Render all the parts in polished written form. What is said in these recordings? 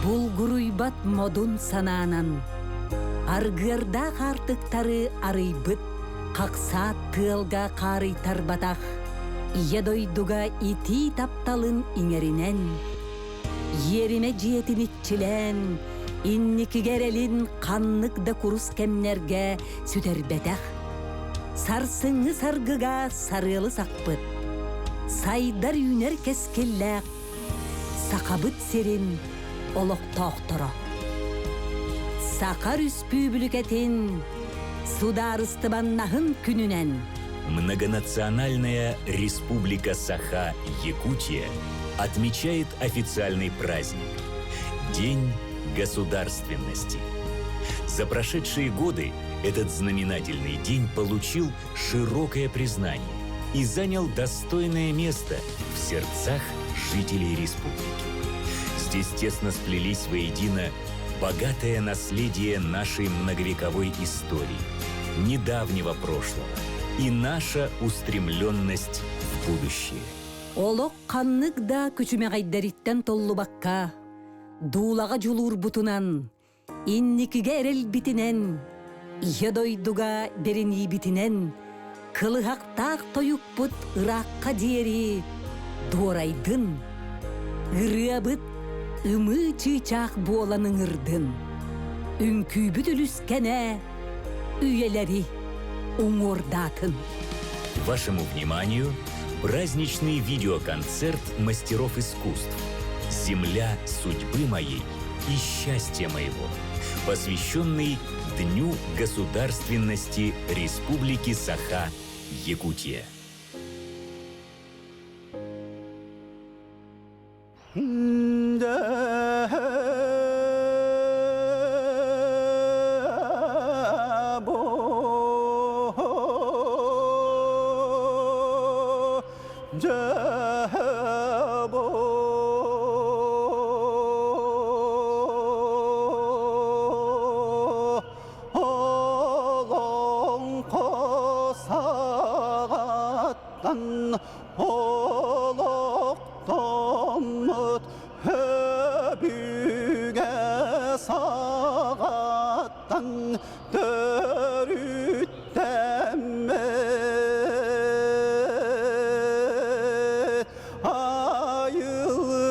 Булгуруйбат модун сананан. Аргырда қартықтары арыйбыт, қақса тылға қарыйтар батақ. Едойдуга ити тапталын иңерінен. Ериме жетін итчілен, инникігерелін қаннықда курус кемнерге сүтербетақ. Сарсыңы саргыга сарылы сақпыт. Сайдар юнер кескелләқ. Сақабыт серин олықтоқтыра. Сақар Республикатын сударыстыбаннахын күнінен. Многонациональная Республика Саха-Якутия отмечает официальный праздник – День государственности. За прошедшие годы этот знаменательный день получил широкое признание и занял достойное место в сердцах жителей республики. Здесь тесно сплелись воедино богатое наследие нашей многовековой истории, недавнего прошлого и наша устремленность в будущее. Олық қаннық да күчімеғайдариттен толлу баққа, дулаға жулур бутунан, инникіге әрел бітінен, едойдуға беріні бітінен, кылығақтақ тойық бұт ыраққа дері, дуарайдын, ырыбыт ымы чычақ боланың ырдын, үнкүйбіт үліскәне, үйелері оңордатын. Вашему вниманию праздничный видеоконцерт мастеров искусств «Земля судьбы моей и счастья моего», посвященный Дню государственности Республики Саха-Якутия. Олоқтомыт өбіге сағаттан төріттәмі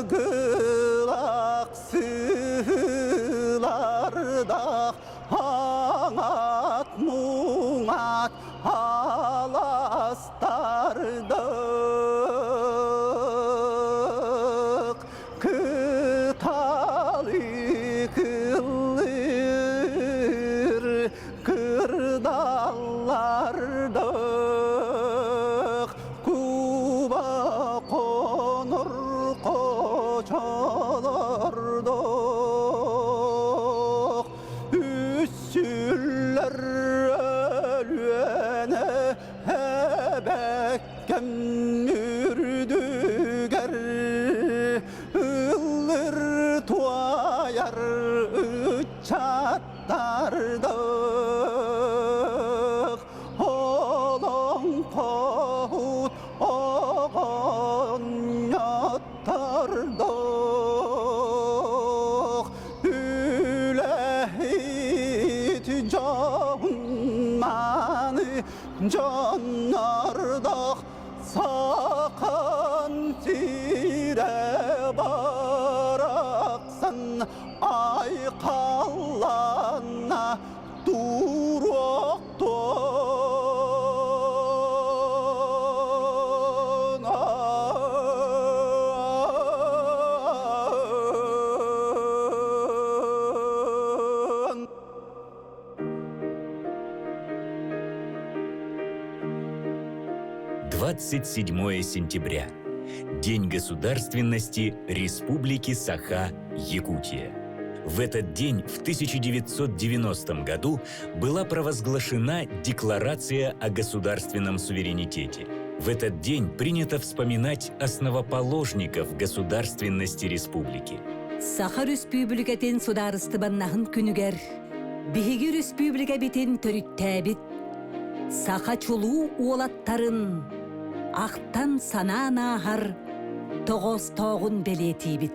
айылғылақ сылардақ аңат мұңат аластардық кыталы кылыр кырдалардық куба қоныр қочалардық үссілер өлуәне әбәккәм үрдігер ылыр туаяр үтчаттардық олың қауыт оған яттардық үләйт жауынманы жаннардақ сақан тире барақсан айқалана туроқтон 27 сентября. День государственности Республики Саха-Якутия. В этот день в 1990 году была провозглашена Декларация о государственном суверенитете. В этот день принято вспоминать основоположников государственности республики. Саха Республикатын сударыстыбаннахын күнігер, биһиги республика битин төрүттәбит, Саха чулуу уолаттарын, ақтан санаан ахар, тоғыз тоғын белетибит.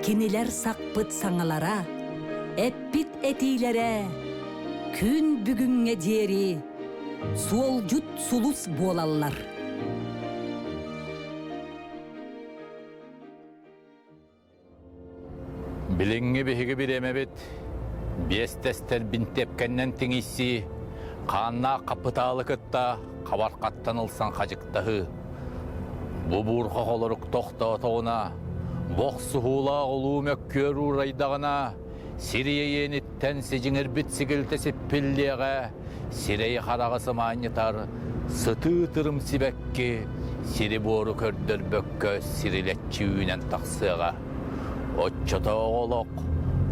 кинилер сақпыт саңалара, эппит этилere, күн бүгүнгө дери, суол жут сулус болалар. Билинги биһиги биремебит, биестестер бинтепкеннен тиңисси, қанна қапыталы кытта, қабарқаттан ылсан қажықтағы. Бу бурха холорук тоқта тоғына, боқ суғула олу мөккөр урайдағына, сирие ениттен сежіңір бит сигілтесіп піллеға, сирей қарағысы манитар, сыты тырым сибекки, сири бору көрдір бөккө сирилетчі үйнен тақсыға. Отчото олық,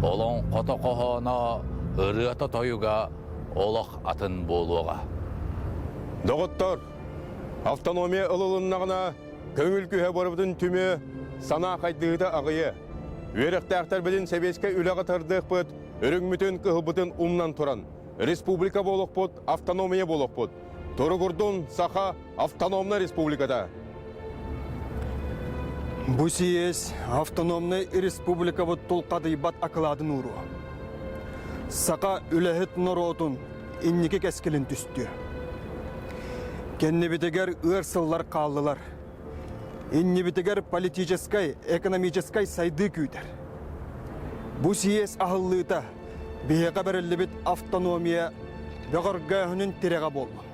олың қото қоғына, ұрыата тойуға, олық атын болуға. Доғыттар, автономия ылылыннағына көңіл күйе барыбытын түмі сана қайдығыда ағыйы. Веріқтақтар білін сәбеске үліға тардық бұд, үріңмітін қығылбытын умнан тұран. Республика болық бұд, автономия болық бұд. Тұрығырдың саха автономна республикада. Бу съезд автономный республика вот толкады бат акладын уру. Сака үләхет народун иннеке кәскелін түсті. Кеннебетегер ырсыллар қалдылар. Иннебетегер политическай, экономическай сайды күйдер. Бу съезд ахыллыта бейеға бәрілі бет автономия бәғырғағының тереға болды.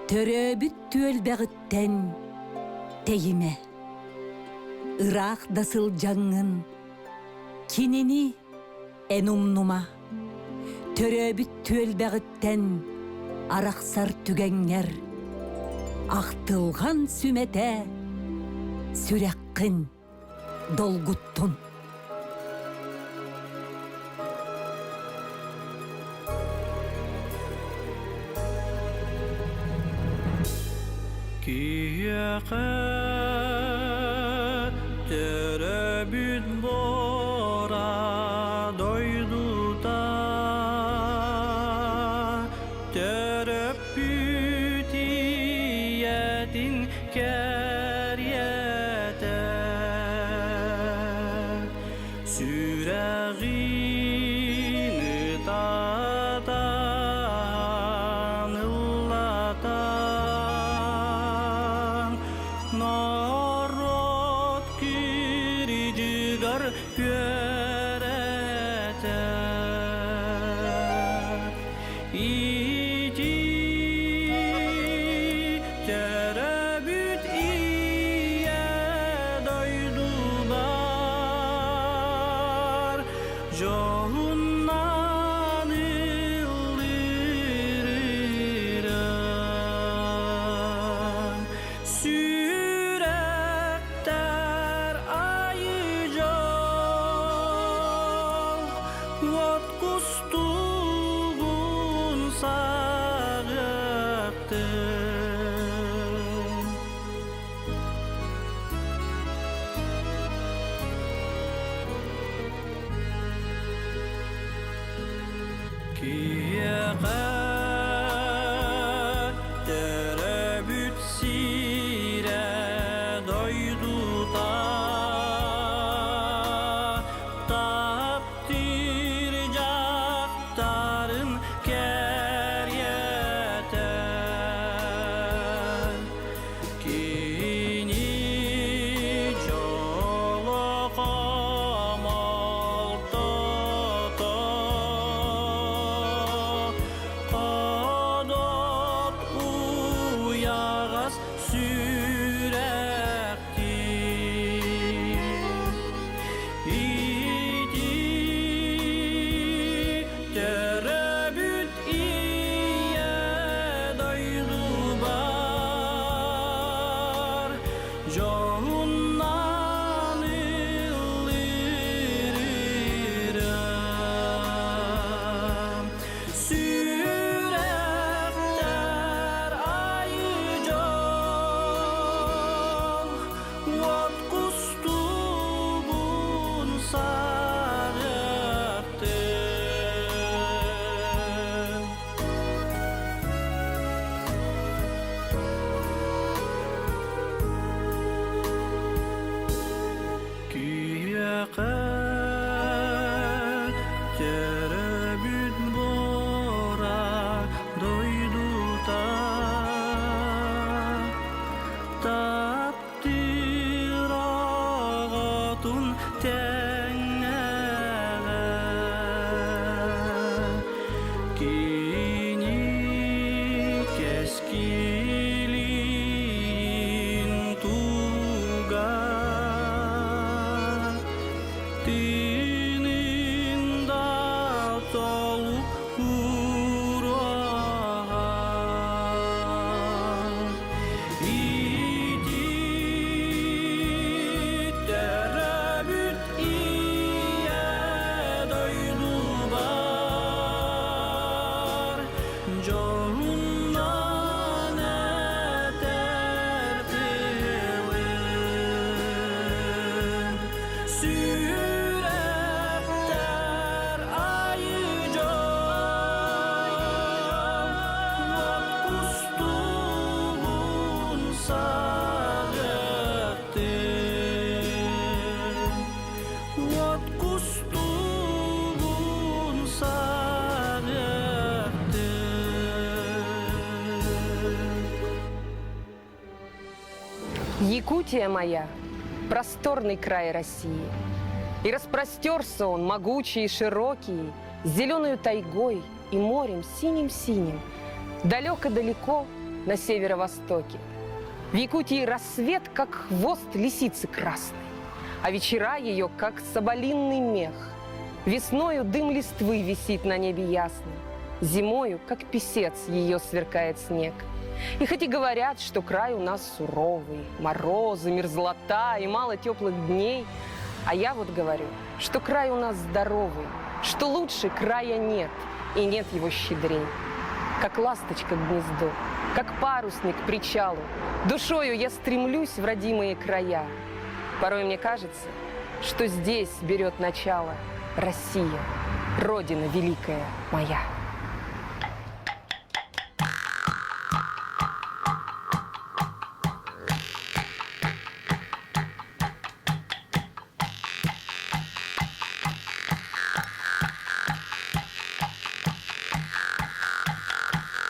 Төрөбүт түөлбәгіттен тейіме. Ирақ дасыл жаңын, кинини энумнума. Төрөбүт түөлбәгіттен арақсар түгәңнер. Ақтылған сүмете сүрәккін долгуттун. Төрөбүт бора дойдута, төрөбүт иятин кәрьете, сүрәгини татан ыллатан, народ кирижигар көрәтә. Ити төрөбүт ие дойду бар, жоғынан ылдырыран. Сүрәктәр айы жол, от кустуғын сағықты. Төрөбүт сире дойдута, таптыр жактарын кәрьете. Кини жолокомол тото, кодот уягас сүрәкти. Ити төрөбүт ие дойду бар, жоғынан ылдырыран. Сүрәктәр айы жол, от кустуғын сағықты. Төрөбүт бора дойдута, таптыр агатын тәңнәгә. Кини кескилин туга, тинин да толуп ураган. Ити төрөбүт ие дойду бар, жоғынан этертилин. Сүрәктәр айы жол, от кустуғын сағықты. От кустуғын сағықты. Якутия моя – просторный край России. И распростерся он, могучий и широкий, зеленою тайгой и морем синим-синим. Далеко-далеко на северо-востоке. В Якутии рассвет, как хвост лисицы красной, а вечера ее, как соболинный мех. Весною дым листвы висит на небе ясном, зимою, как песец, ее сверкает снег. И хоть и говорят, что край у нас суровый, морозы, мерзлота и мало теплых дней, а я вот говорю, что край у нас здоровый, что лучше края нет, и нет его щедрей. Как ласточка к гнезду, как парусник к причалу, душою я стремлюсь в родимые края. Порой мне кажется, что здесь берет начало Россия, Родина великая моя.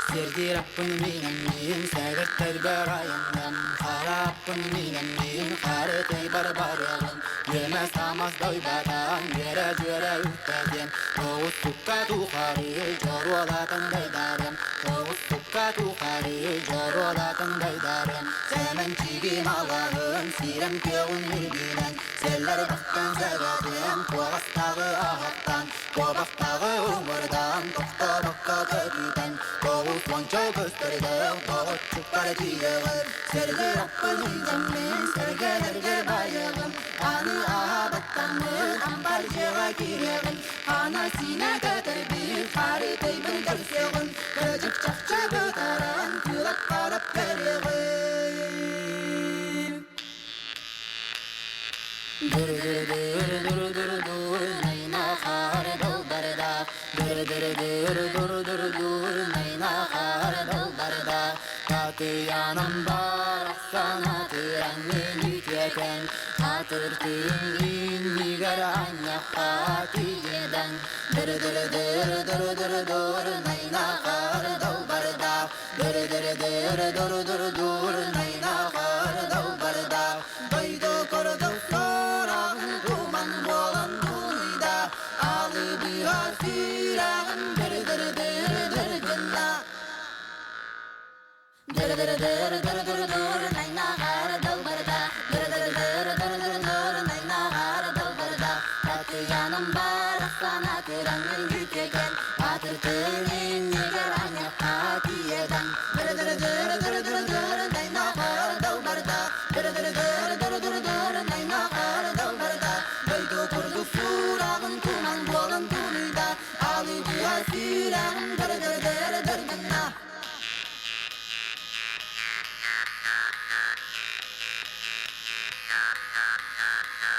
Serdirapın minenmin, segerter berayından Harapın minenmin, haretey barbaryan Yemez tamaz doybadan, yere göre üttedin Doğuz sukka tuhari, jorolatan daydarım Doğuz sukka tuhari, jorolatan daydarım Semen çigim Allah'ın, sirem kevun ilginen Seller baktan sebedim, kovaktağı ahaktan Kovaktağı umurdan, tokta bakka köküden Doğuz lonca gösterdim, doğuz çıkar ciğer Sergi Rabbin cemmin, sergelerge bayığım Anı ahabattanın, ambar ciğer gireğim Anasına götürbin, haritayı ben görsegin Gıcık çakça götüren, külak karap vereğim Dur dur dur dur dur dur, neyna kar dal barda Dur dur dur dur dur dur, neyna kar dal barda Tatı yanım var, sana tıranın yükeken Atırtın nigar anya hatiyeden Dur dur dur dur dur dur, neyna kar dal barda Dur dur dur dur dur dur, neyna kar dal barda Daydı kordu soran, duman bolan duyda Alı bir asiren, dur dur dur dur cenna Dur dur dur dur dur dur, neyna kar dal barda Dur dur dur dur dur dur, neyna kar dal barda Tatı yanım var, sana tıranın yükeken Atırtının nigar anya hatiyeden Dur dur dur dur dur dur, neyna kar dal barda Dur dur dur dur dur dur, neyna kar dal barda Daydı kurdu surağın, tuman bolan tunuyda Alı bir asiren, dur dur dur dur cenna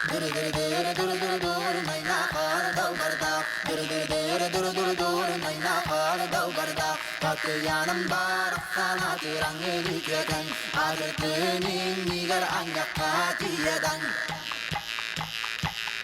Dur dur dur dur dur dur, neyna kar dal barda Dur dur dur dur dur dur, neyna kar dal barda Tatı yanım var, sana tıranın yükeken Adetinin nigar anya hatiyeden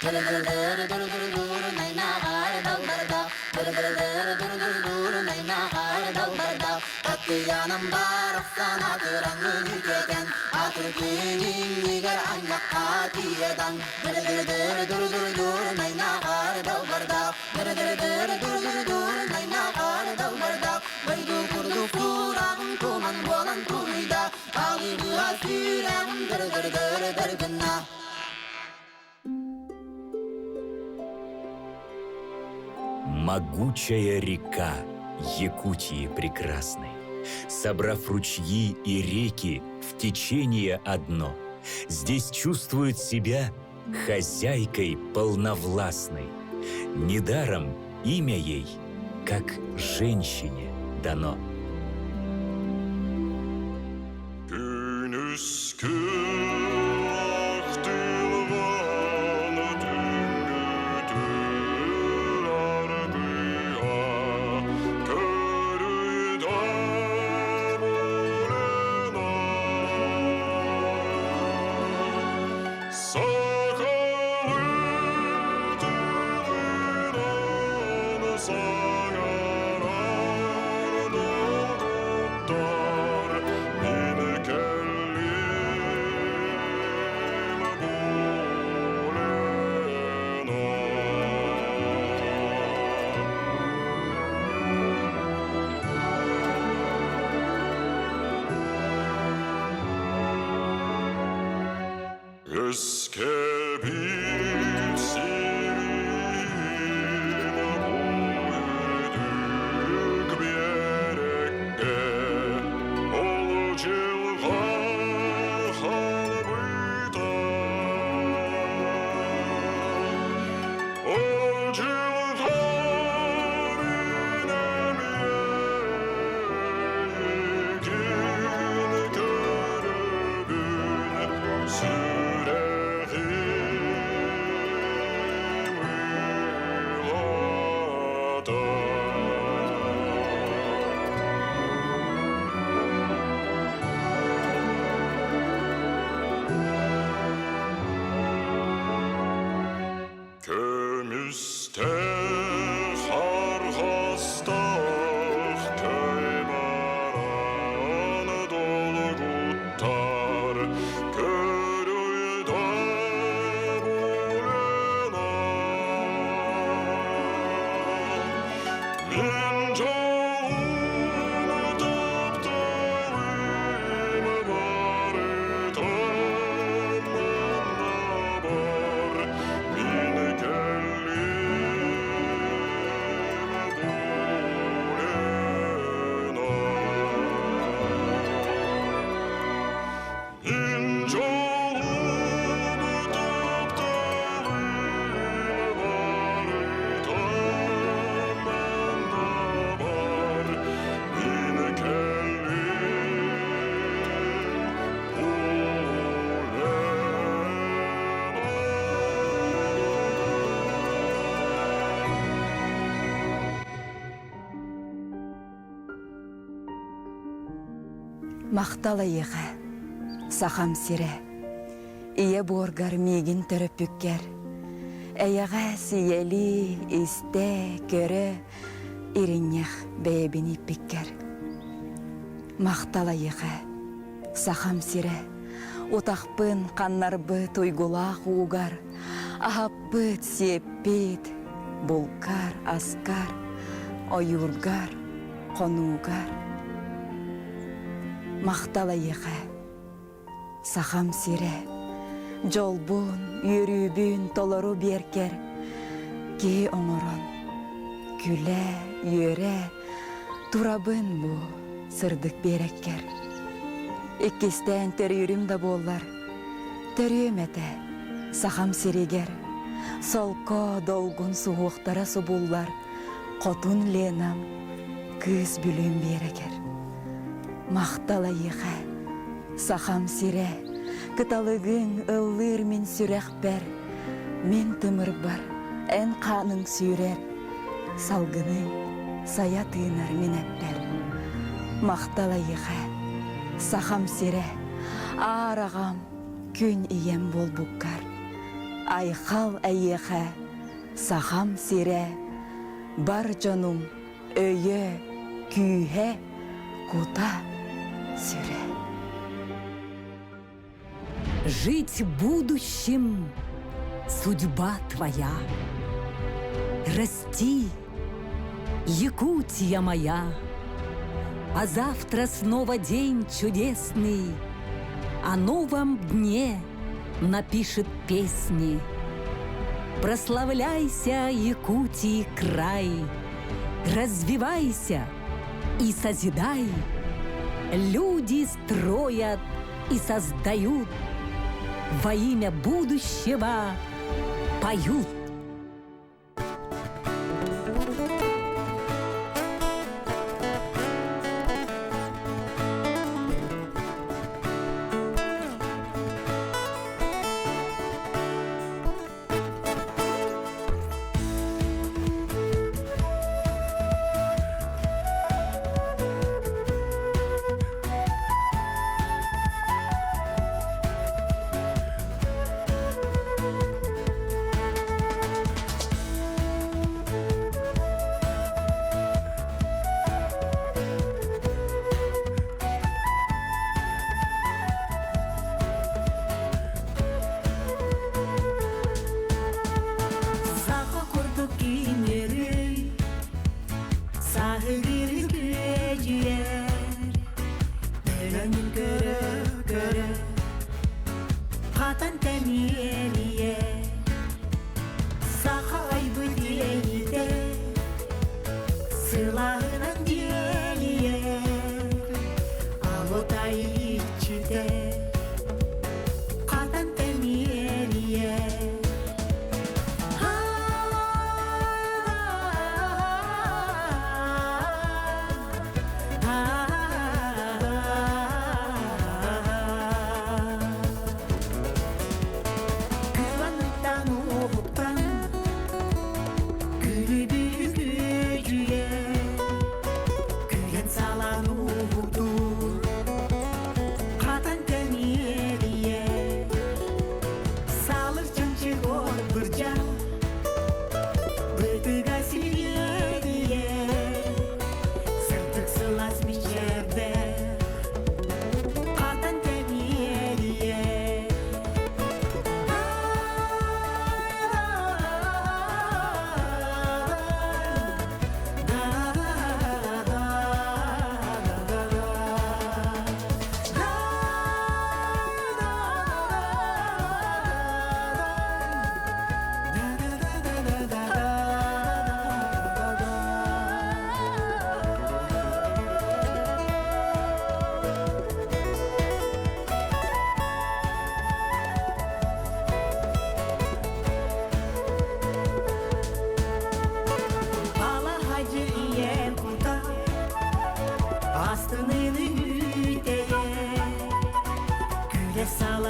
Dur dur dur dur dur dur, neyna kar dal barda Dur dur dur dur dur dur, neyna kar dal barda Tatı yanım var, sana tıranın yükeken Adetinin nigar anya hatiyeden Dur dur dur dur dur dur, neyna kar dal barda Dur dur dur dur dur dur, neyna kar dal barda Baydu kurdu surağın, tuman bolan tunuyda Alı bir asiren, dur dur dur dur cenna Могучая река Якутии прекрасной, собрав ручьи и реки в течение одно, здесь чувствует себя хозяйкой полновластной. Недаром имя ей, как женщине, дано. Мақтала еға, сақам сире, ие боргар мегін түріп бүккер, әйіға сиели, исте, көрі, ириннех бәйбіні піккер. Мақтала еға, сақам сире, отақпын қаннарбы тойгулақ уғар, ахаппыт сеппет, болкар, аскар, ойургар, қонуғар. Мақтала еға, сақам сире, жолбун, үйрүбүн толору беркер, ки оңорон, күле, үйре, турабын бу, сырдык береккер. Иккистен төрүрүм да боллар, төрүм әте, сақам сирегер, солко долгун суғуқтара субуллар, қотун ленам, кыз бүлүм берекер. Мақтала еға, сақам сире, кыталығың ыллыр мен сүрәқ бәр, мен тымыр бар, ән қаның сүйрер, салғының саятынар мен әппер. Мақтала еға, сақам сире, арағам күн ием бол бұққар. Айқал әйеға, сақам сире, бар жаным өйе, күйе, кута, сюре. Жить будущим — судьба твоя. Расти, Якутия моя, а завтра снова день чудесный, о новом дне напишет песни. Прославляйся, Якутии край, развивайся и созидай. Люди строят и создают, во имя будущего поют.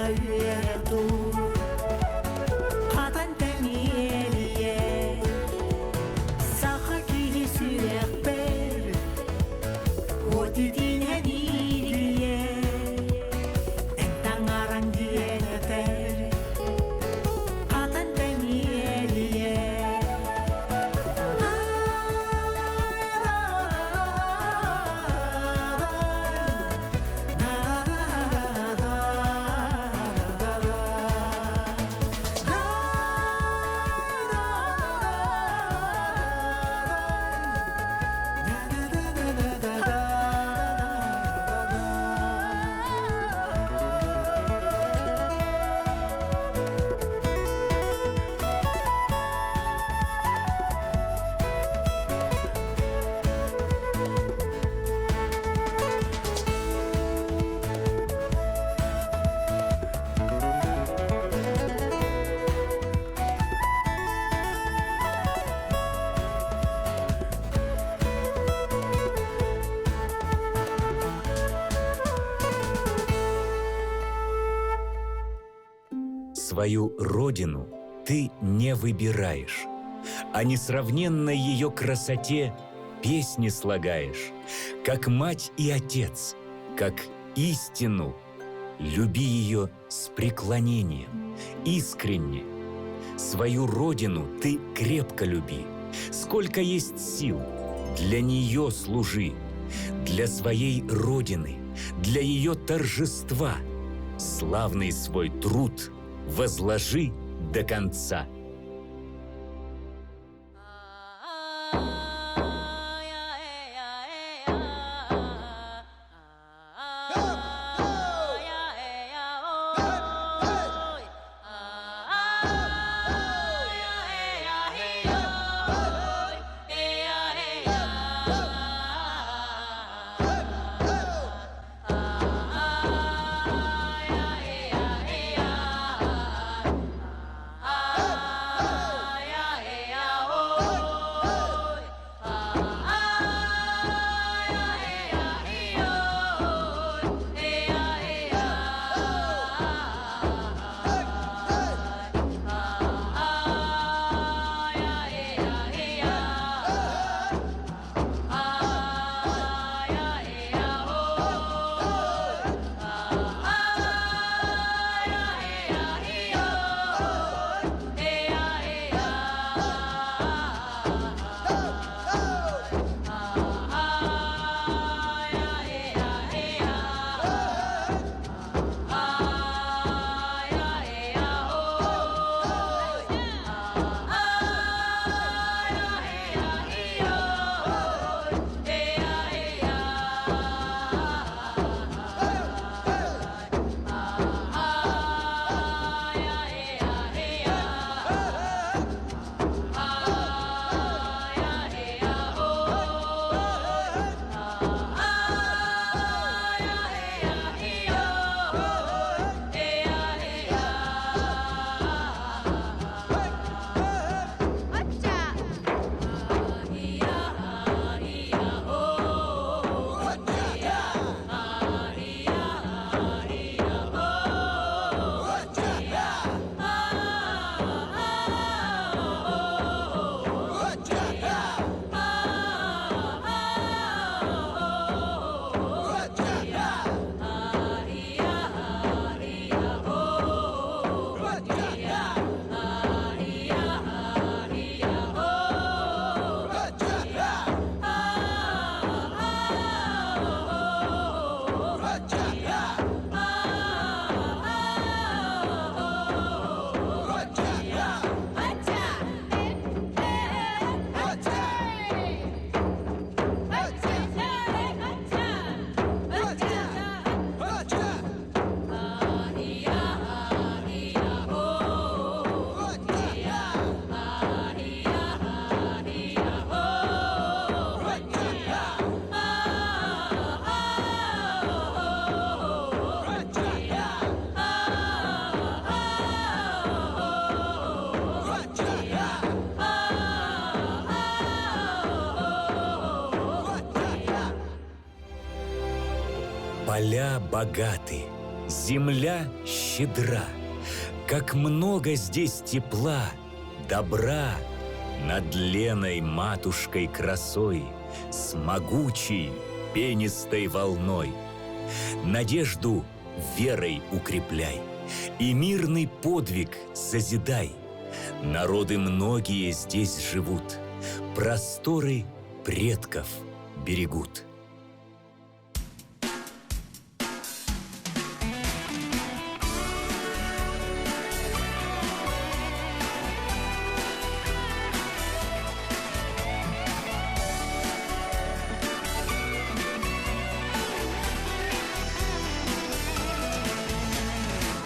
үйерду Катан тәңелие Саха кили сүйек бер Оти динен илие Энтаң аран диенетер Катан тәңелие Свою родину ты не выбираешь, о несравненной ее красоте песни слагаешь, как мать и отец, как истину. Люби ее с преклонением, искренне. Свою родину ты крепко люби, сколько есть сил, для нее служи, для своей родины, для ее торжества. Славный свой труд возложи до конца. Поля богаты, Земля щедра, как много здесь тепла, добра, над Леной матушкой красой, с могучей пенистой волной. Надежду верой укрепляй и мирный подвиг созидай. Народы многие здесь живут, просторы предков берегут.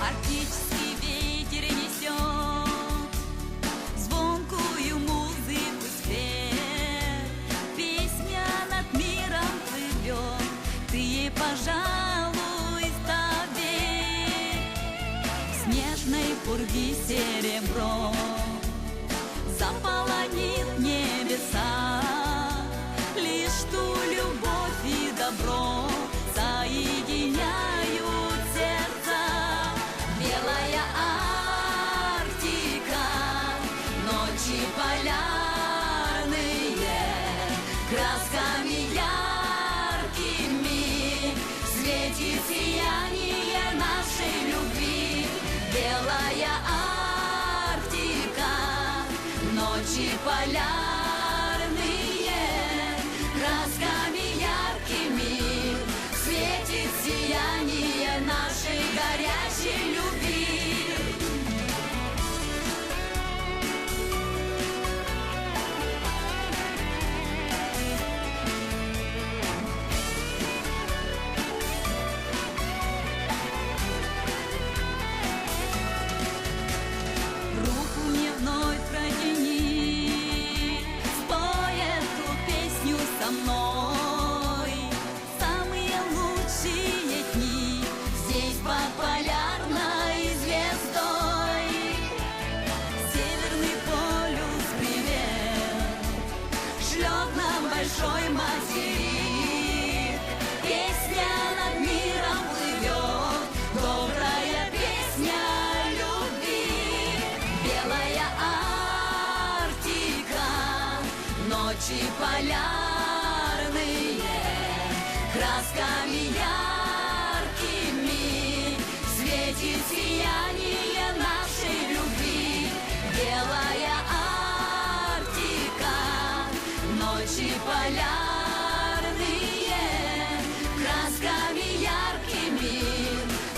Арктический ветер несет звонкую музыку свет. Песня над миром плывет, ты ей, пожалуй, доверь. Снежной пурги серебро заполонит небеса. Лишь ту любовь и добро соединяют сердца. Белая Арктика, ночи полярные, красками яркими светит сияние нашей любви. Белая Арктика, ночи полярные, красками яркими светит сияние нашей горячей любви. Руку мне вновь протяни, спой эту песню со мной. Самые лучшие дни здесь под полярной звездой. Северный полюс привет шлет нам большой материк. Песня над миром плывет, добрая песня любви. Белая Арктика, ночи полярные, красками яркими светит сияние нашей любви. Белая Арктика, ночи полярные, красками яркими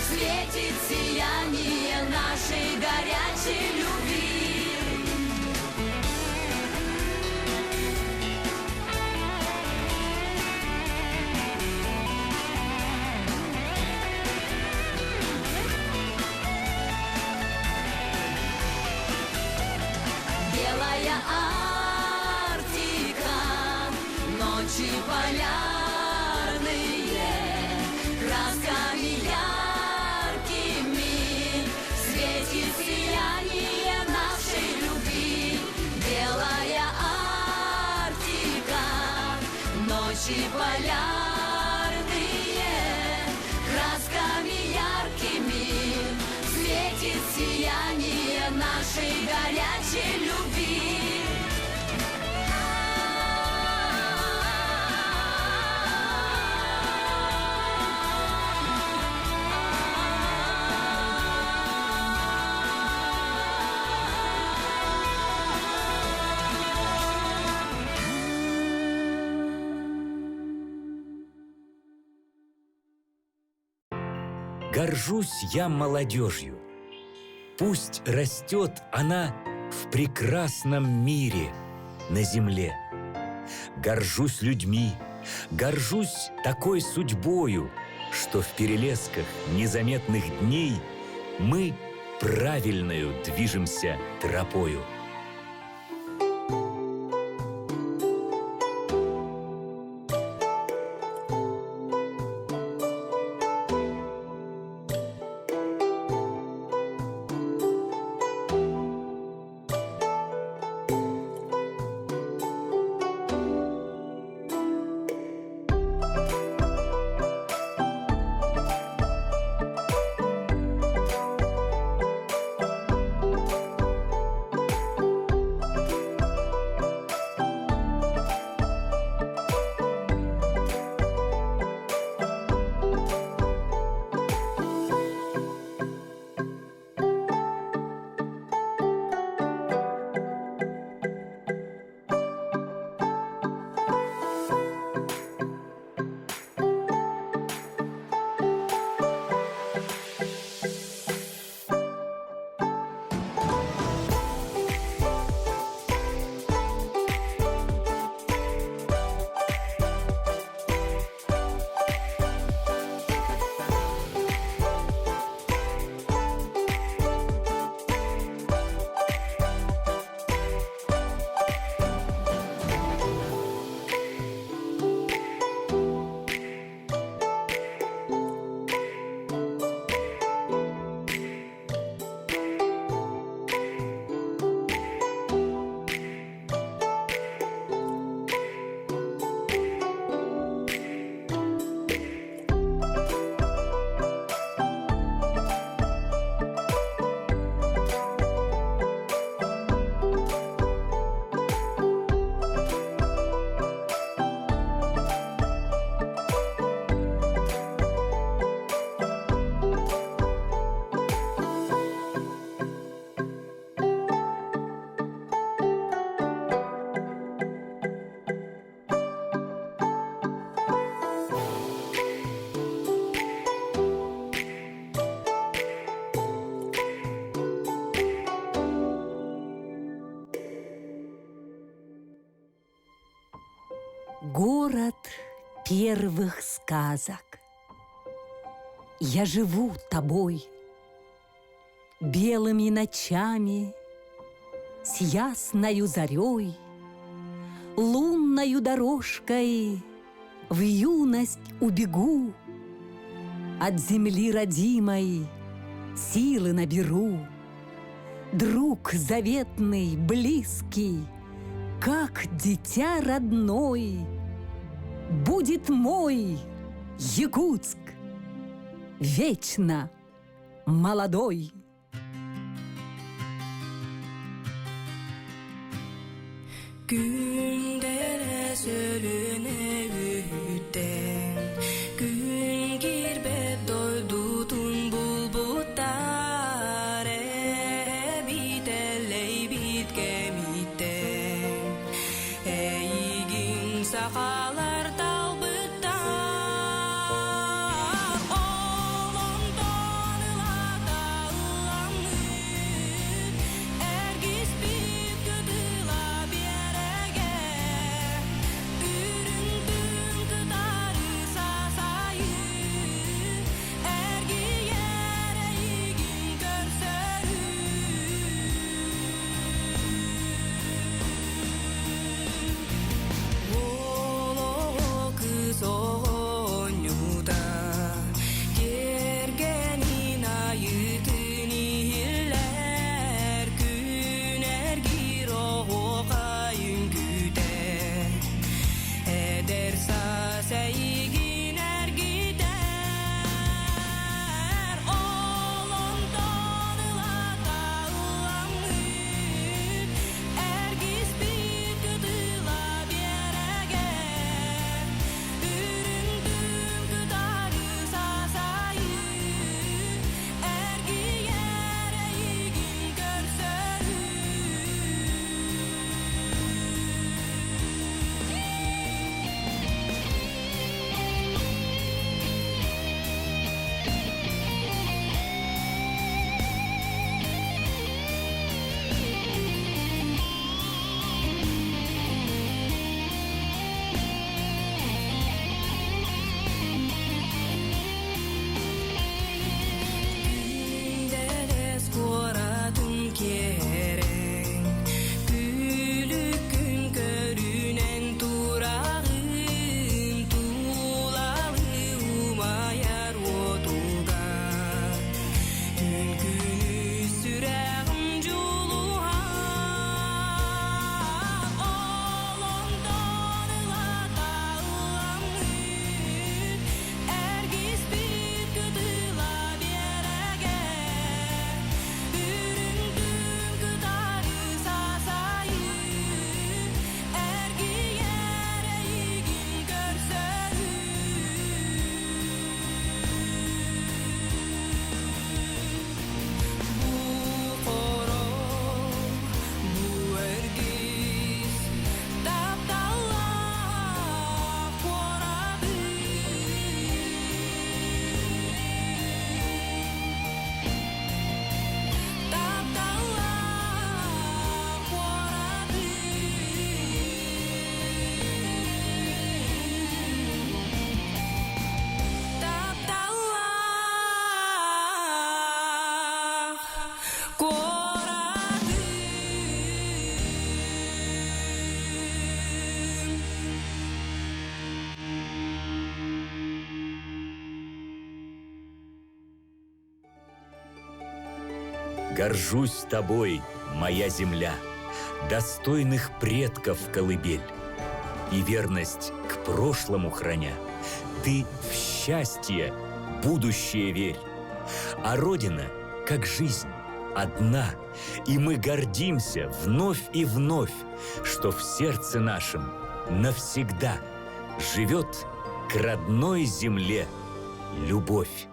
светит сияние нашей горячей любви. Белая Арктика, ночи полярные, красками яркими светит сияние нашей любви. Белая Арктика, ночи полярные, красками яркими светит сияние нашей горячей любви. Горжусь я молодежью. Пусть растет она в прекрасном мире на земле. Горжусь людьми, горжусь такой судьбою, что в перелесках незаметных дней мы правильною движемся тропою. первых сказок. Я живу тобой, белыми ночами, с ясною зарей, лунною дорожкой в юность убегу, от земли родимой силы наберу. Друг заветный, близкий, как дитя родной, будет мой Якутск вечно молодой. Күндere sölüne ütten, gün girbe doydutun bulbutlar, biteley bitkemitten, eygin sakalar dalbıttar, olon tanılata ılanır, ergis bir kötüla berege, üründüm kıtarı sasayı, ergi yere igin görsörü. Olo kız oynuda, gergenin ayıtın iller, gün ergir o kayın güder, eder saseygin ergider, olon tanılata ılanır, ergis bir kıtıla berege, üründüm kıtarı sasayı, ergi yere igin görsörü. Günderes koratın kereng, gülükün körünen turağın, tulalı umayar otuga, gün günü süreğim juluha, olon tanılata ılanır, ergis bir kıtıla berege, üründüm kıtarı sasayı, ergi yere igin görsörü. Bu koro, bu ergis, taptalak koradı. Taptalak koradı. Taptalak koradı. Горжусь тобой, моя земля, достойных предков колыбель. И верность к прошлому храня, ты в счастье будущее верь. А Родина, как жизнь, одна, и мы гордимся вновь и вновь, что в сердце нашем навсегда живет к родной земле любовь.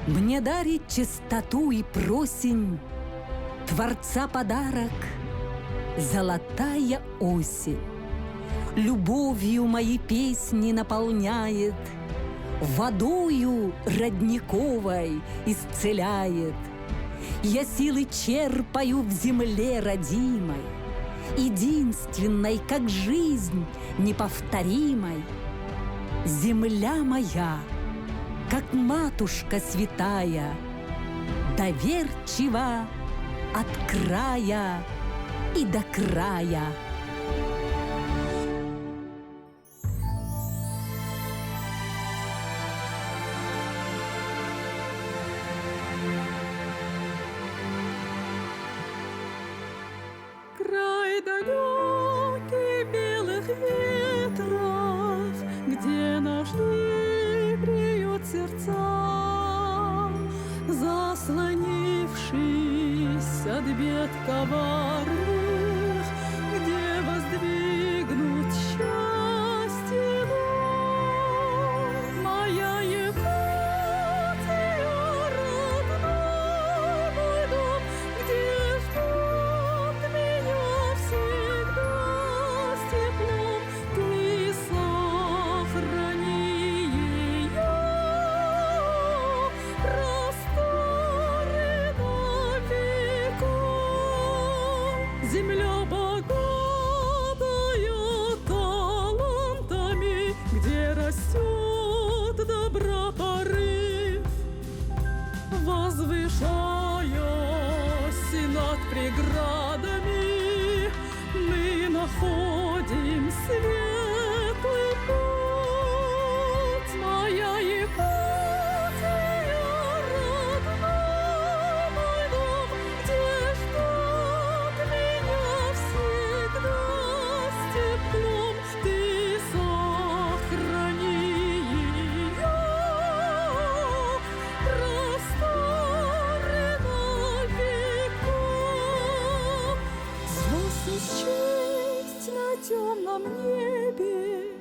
Мне дарит чистоту и просень Творца подарок — золотая осень. Любовью мои песни наполняет, водою родниковой исцеляет. Я силы черпаю в земле родимой, единственной, как жизнь неповторимой. Земля моя, как матушка святая, доверчива от края и до края. Край далекий белых ветров, где нашли приют сердца, заслонившись от бед коварных, где воздвигнут счастье дом. Моя Якутия, родной мой дом, где ждут меня всегда с теплом. Ты сохрани ее просторы на веков. Земля богатая талантами, где растет добропорыв, возвышаясь над преградами, мы находим светлый путь. Моя Якутия, родной мой дом, где ждут меня всегда с теплом. Ты сохрани ее просторы на веков. Звезд счесть на темном небе,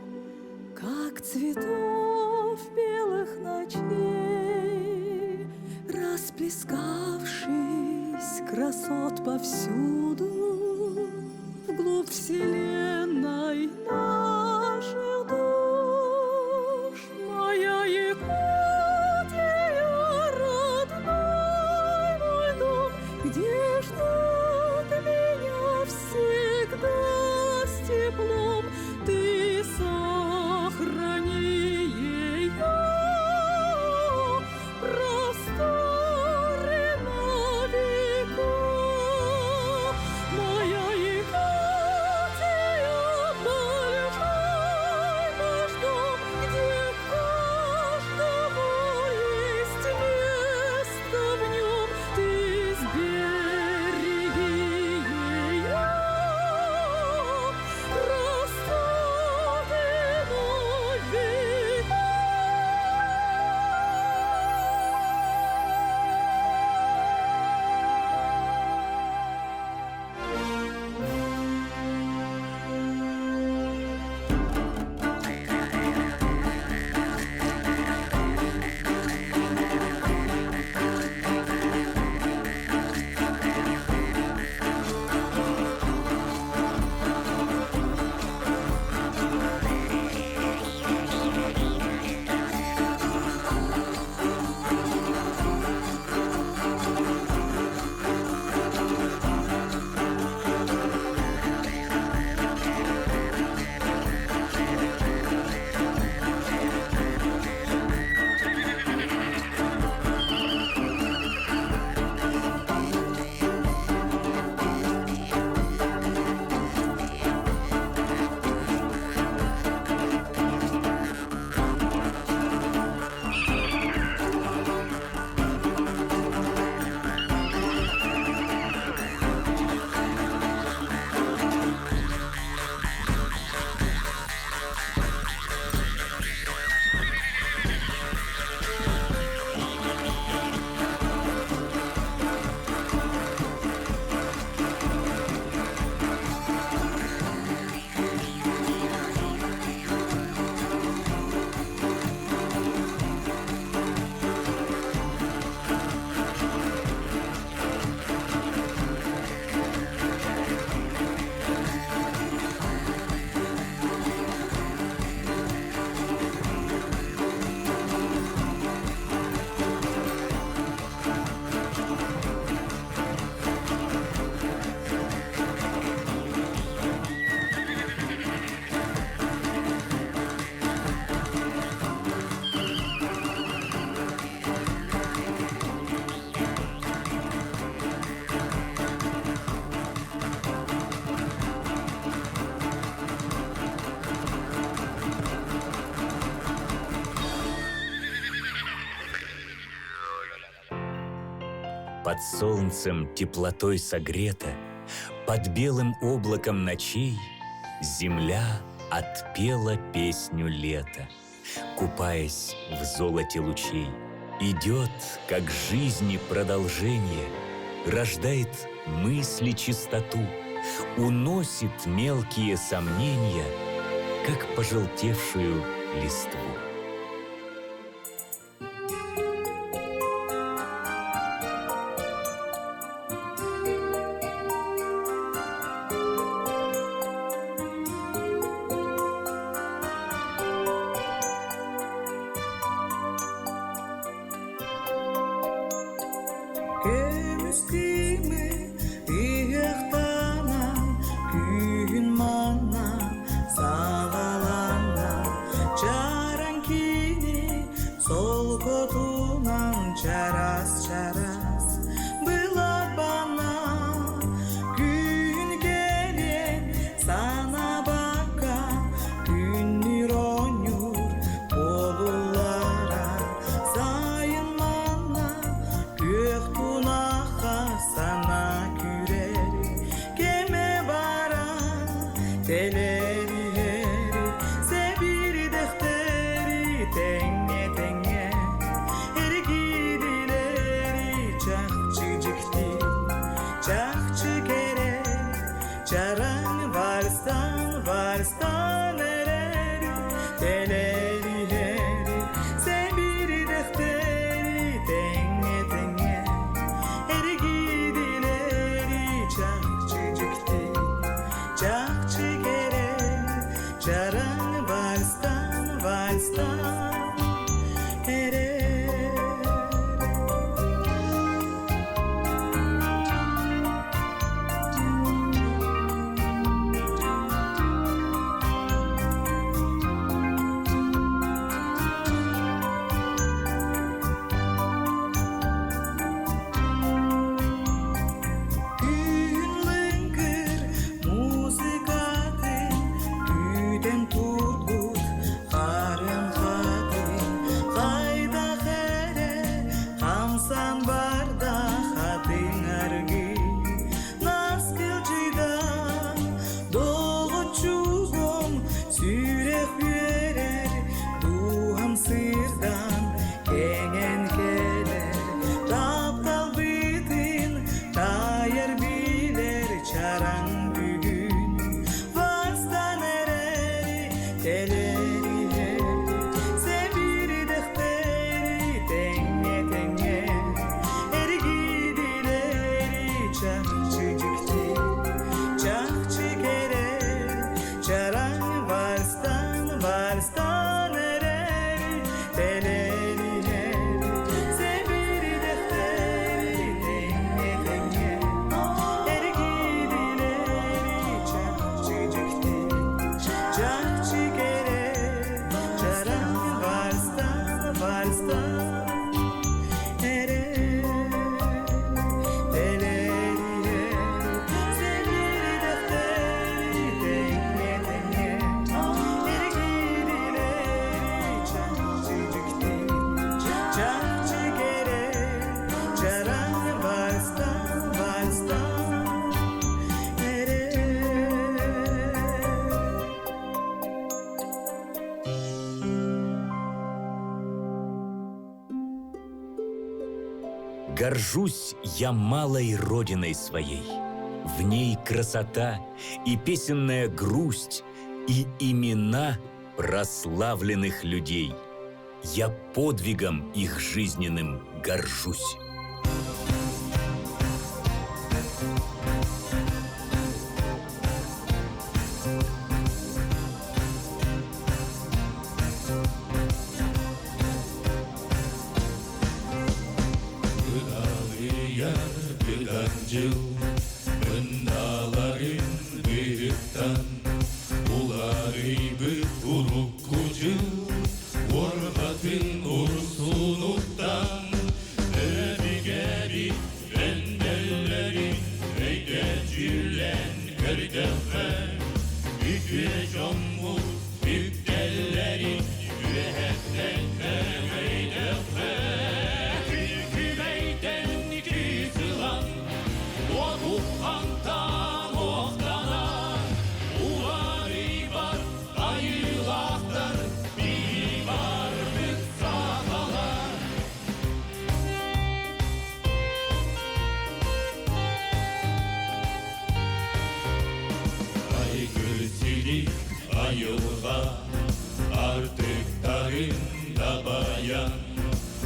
как цветов белых ночей, расплескавшись красот повсюду, вглубь вселенной наших душ. Моя Якутия, родной мой дом, где ждут меня всегда с теплом. Ты сохрани ее просторы на веков. под солнцем теплотой согрета, под белым облаком ночей земля отпела песню лета, купаясь в золоте лучей. Идет, как жизни продолжение, рождает мысли чистоту, уносит мелкие сомнения, как пожелтевшую листву. Көмүстүмү ыйыктанам күйүн мана сагалана жаран кини сол котунан чарас была бана күн келен сана бака күн иронюр болулара сайын мана көк тунаха сана күрери кеме бара телери себир дехтери теңе эргидилери чакчы жикти чакчы кере жаран варстан эрери телери себир дехтери теңе эргидилери чакчы жикти чакчы кере жаран варстан эрери. Күнлүңгүр музыкатын күйден турдук карын хатын кайда хере камсан барда хатын аргы нас кылжыйдан дого чугум сүйрек берер дуам сырдан кенен келер таптал битин тайыр билер чаран бүгүн варстан эрери телери себир дехтери теңе эргидилери чакчы жикти чакчы кере чаран варстан эрери телери себир дехтери теңе эргидилери чакчы жикти чакчы кере чаран варстан эрери телери себир дехтери теңе эргидилери чакчы жикти чакчы кере чаран варстан эрери. Горжусь я малой родиной своей. В ней красота и песенная грусть, и имена прославленных людей. Я подвигом их жизненным горжусь. Kümeiden iki Ағында баян,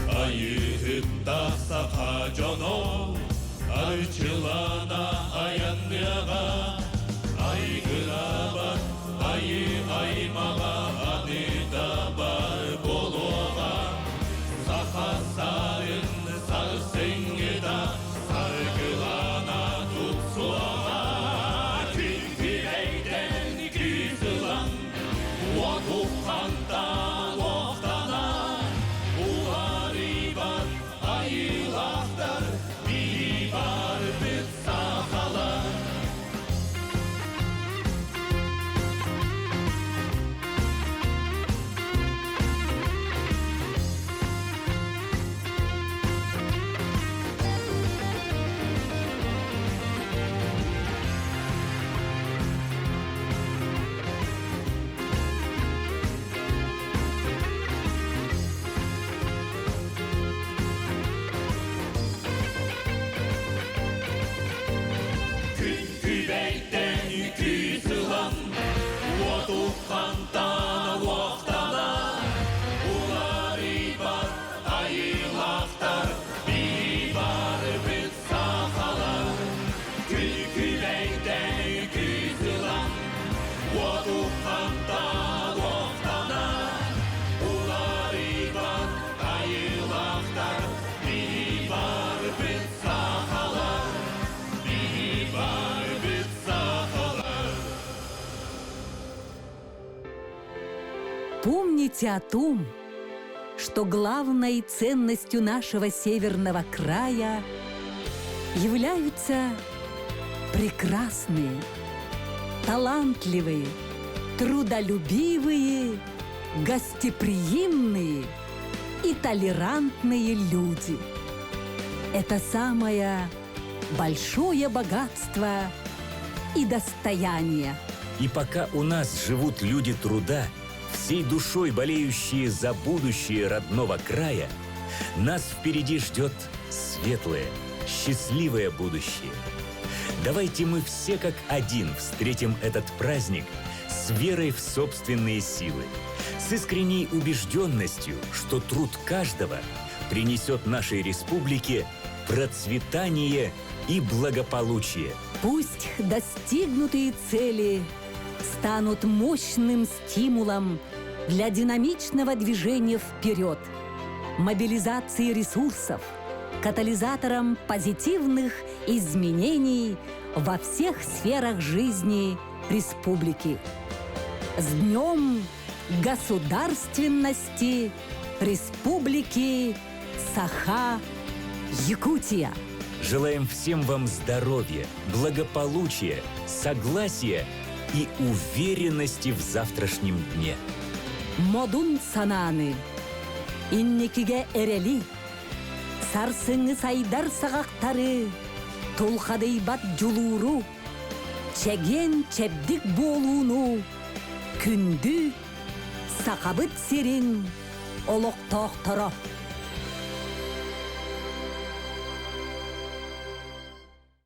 айығытта сақа жоно, айчылана аянныға, айгыра бар, аймаға, аныда бар болуға, сақа сарын сарсыңыда, саргылана тұтсуға, күлкілейден күзілан, Уатуққандан оқтана, улары бар, айылақтар, бейі бар біз сақалар. Күбейттен күзілан, уатуққандан оқтана, улары бар, айылақтар, бейі бар біз сақалар. Күбейттен күзілан, уатуққандан оқтана, улары бар, айылақтар, бейі бар біз сақалар. Помните о том, что главной ценностью нашего северного края являются прекрасные, талантливые, трудолюбивые, гостеприимные и толерантные люди. Это самое большое богатство и достояние. И пока у нас живут люди труда, всей душой болеющие за будущее родного края, нас впереди ждет светлое, счастливое будущее. Давайте мы все как один встретим этот праздник с верой в собственные силы, с искренней убежденностью, что труд каждого принесет нашей республике процветание и благополучие. Пусть достигнутые цели станут мощным стимулом для динамичного движения вперед, мобилизации ресурсов, катализатором позитивных изменений во всех сферах жизни республики. С Днем государственности Республики Саха-Якутия! Желаем всем вам здоровья, благополучия, согласия и уверенности в завтрашнем дне. Модун сананы, инникиге эрели, сарсыңы сайдар сағақтары, толқадый бат жулуру, чеген чебдік болуну, күнді сақабыт серин олық тоқтыры.